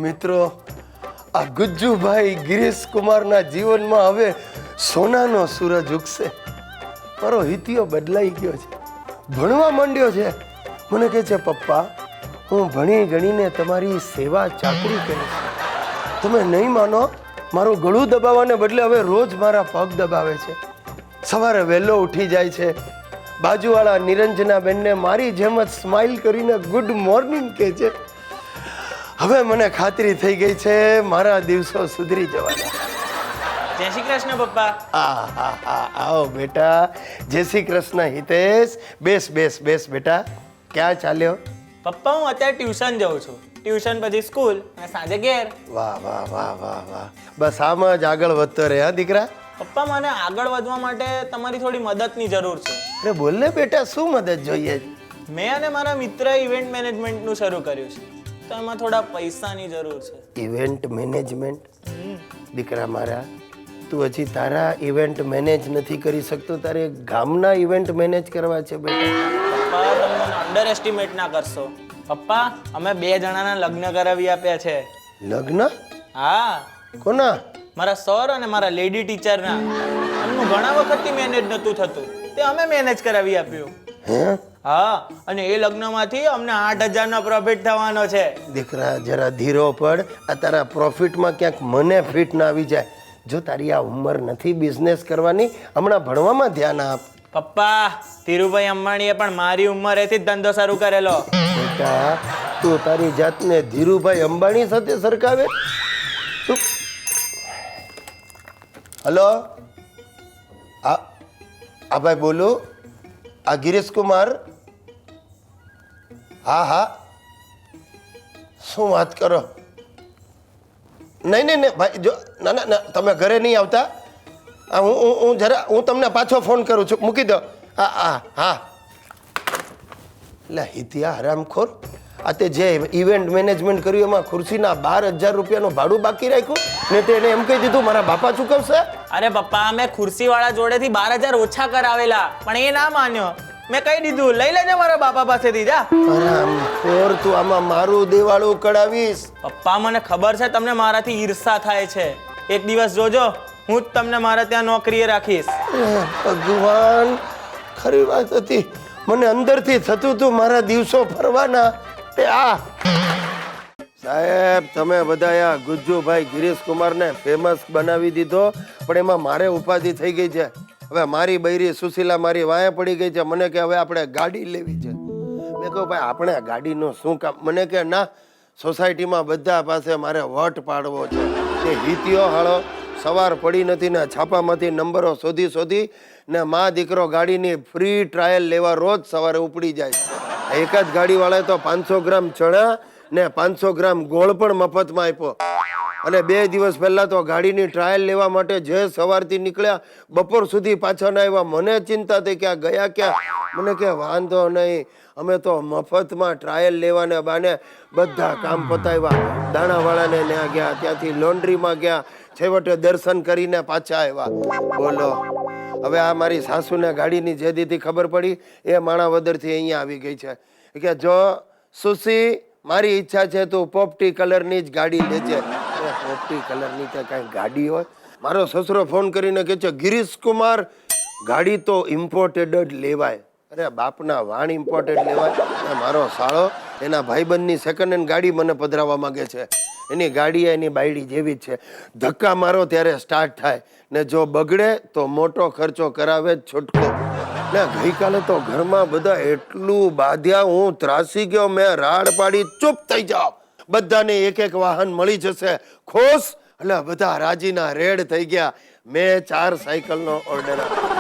મિત્રો, આ ગુજ્જુભાઈ ગિરીશ કુમારના જીવનમાં હવે સોનાનો સૂરજ ઉગશે. મારો હિતિયો બદલાઈ ગયો છે, ભણવા માંડ્યો છે. મને કહે છે, પપ્પા હું ભણી ગણીને તમારી સેવા ચાકરી કરીશ. તમે નહીં માનો, મારું ગળું દબાવવાને બદલે હવે રોજ મારા પગ દબાવે છે. સવારે વહેલો ઉઠી જાય છે, બાજુવાળા નિરંજના બેનને મારી જેમ જ સ્માઇલ કરીને ગુડ મોર્નિંગ કહે છે. હવે મને ખાતરી થઈ ગઈ છે મારા દિવસો સુધરી જવાના. જય શ્રી કૃષ્ણ પપ્પા. આવો બેટા. જય શ્રી કૃષ્ણ હિતેશ. બેસ બેસ બેસ બેટા. ક્યાં ચાલ્યો? પપ્પા હું અત્યારે ટ્યુશન જાઉં છું. ટ્યુશન પછી સ્કૂલ અને સાંજે ઘેર. વાહ વાહ વાહ વાહ વાહ. બસ આમ જ આગળ વધતો રહે. હા દીકરા. પપ્પા મને આગળ વધવા માટે તમારી થોડી મદદની જરૂર છે. અરે બોલ ને બેટા, શું મદદ જોઈએ? મેં અને મારા મિત્રએ ઇવેન્ટ મેનેજમેન્ટનું શરૂ કર્યું છે, તો એમાં થોડા પૈસાની જરૂર છે. Event management? દીકરા મારા, તું હજી તારા ઇવેન્ટ મેનેજ નથી કરી શકતો, તારે ગામના ઇવેન્ટ મેનેજ કરવા છે બેટા. પપ્પા તમે મને અંડર એસ્ટિમેટ ના કરશો. પપ્પા અમે 2 જણાના લગ્ન કરાવી આપ્યા છે. લગ્ન? હા. કોના? મારા સર અને મારા લેડી ટીચરના. એમનું ઘણા વખતથી મેનેજ નહોતું થતું, તે અમે મેનેજ કરાવી આપ્યું. હે? હા, અને એ લગ્નમાંથી અમને 8,000નો પ્રોફિટ થવાનો છે. દીકરા જરા ધીરો પડ. આ તારા પ્રોફિટમાં ક્યાંક મને ફિટ ના આવી જાય. જો તારી આ ઉંમર નથી બિઝનેસ કરવાની, હમણાં ભણવામાં ધ્યાન આપ. પપ્પા, ધીરુભાઈ અંબાણીએ પણ મારી ઉંમરેથી જ ધંધો શરૂ કરેલો. બેટા તું તારી જાતને ધીરુભાઈ અંબાણી સાથે સરખાવે? હલો, આ ભાઈ બોલું. આ ગિરીશ કુમાર? હા હા. શું વાત કરો? નહીં નહીં નહીં ભાઈ, જો ના ના ના, તમે ઘરે નહીં આવતા. હું તમને પાછો ફોન કરું છું, મૂકી દો. હા હા હા. એટલે હિતિયા હરામખોર, આ તે જે ઇવેન્ટ મેનેજમેન્ટ કર્યું એમાં ખુરશીના 12,000 રૂપિયાનું ભાડું બાકી રાખ્યું ને તેને એમ કહી દીધું મારા બાપા ચૂકવશે. અરે પપ્પા, મેં ખુરશીવાળા જોડેથી 12,000 ઓછા કરાવેલા, પણ એ ના માન્યો. મેં કહી દીધું લઈ લેજે મારા બાપા પાસેથી. જા. હરામખોર, તું આમાં મારું દેવાળું કઢાવીશ. પપ્પા મને ખબર છે તમને મારાથી ઈર્ષા થાય છે. એક દિવસ જોજો, હું જ તમને મારા ત્યાં નોકરીએ રાખીશ. ભગવાન, ખરી વાત હતી. મને અંદરથી થતું તું મારા દિવસો ફરવાના. તે આ સાહેબ, તમે બધા આ ગુજ્જુભાઈ ગિરીશ કુમારને ફેમસ બનાવી દીધો, પણ એમાં મારે ઉપાધિ થઈ ગઈ છે. હવે મારી બૈરી સુશીલા મારી વાંહે પડી ગઈ છે. મને કે હવે આપણે ગાડી લેવી છે. મેં કહ્યું ભાઈ આપણે ગાડીનું શું કામ? મને કે ના, સોસાયટીમાં બધા પાસે મારે વટ પાડવો છે. તે હિતિયો હાળો સવાર પડી નથી ને છાપામાંથી નંબરો શોધી ને મા દીકરો ગાડીની ફ્રી ટ્રાયલ લેવા રોજ સવારે ઉપડી જાય. એક જ ગાડીવાળાએ તો 500 ગ્રામ ચણા ને 500 ગ્રામ ગોળ પણ મફતમાં આપ્યો. અને 2 દિવસ પહેલા તો ગાડીની ટ્રાયલ લેવા માટે જે સવારથી નીકળ્યા બપોર સુધી પાછા ના આવ્યા. મને ચિંતા થઈ કે આ ગયા ક્યાં. મને કે વાંધો નહીં, અમે તો મફતમાં ટ્રાયલ લેવાને બાને બધા કામ પતાવ્યા. દાણાવાળાને ત્યાં ગયા, ત્યાંથી લોન્ડ્રીમાં ગયા, છેવટે દર્શન કરીને પાછા આવ્યા. બોલો, હવે આ મારી સાસુને ગાડીની જે દીધી ખબર પડી એ માણાવદરથી અહીંયા આવી ગઈ છે કે જો સુશી, મારી ઈચ્છા છે તું પોપટી કલરની જ ગાડી લેજે. પોપટી કલરની તો કાંઈ ગાડી હોય? મારો સસરો ફોન કરીને કહે છે ગિરીશ કુમાર, ગાડી તો ઇમ્પોર્ટેડ જ લેવાય. અરે બાપના વાણ ઇમ્પોર્ટેડ લેવાય? મારો સાળો એના ભાઈબંધની સેકન્ડ હેન્ડ ગાડી મને પધરાવવા માંગે છે. એની ગાડી એની બાયડી જેવી જ છે. ધક્કા મારો ત્યારે સ્ટાર્ટ થાય ને જો બગડે તો મોટો ખર્ચો કરાવે જ છૂટકો. ને ગઈકાલે તો ઘરમાં બધા એટલું બાધ્યા, હું ત્રાસી ગયો. મેં રાડ પાડી ચૂપ થઈ જાઓ, બધાને એક એક વાહન મળી જશે, ખુશ. એટલે બધા રાજીના રેડ થઈ ગયા. મેં 4 સાયકલનો ઓર્ડર આપ્યો.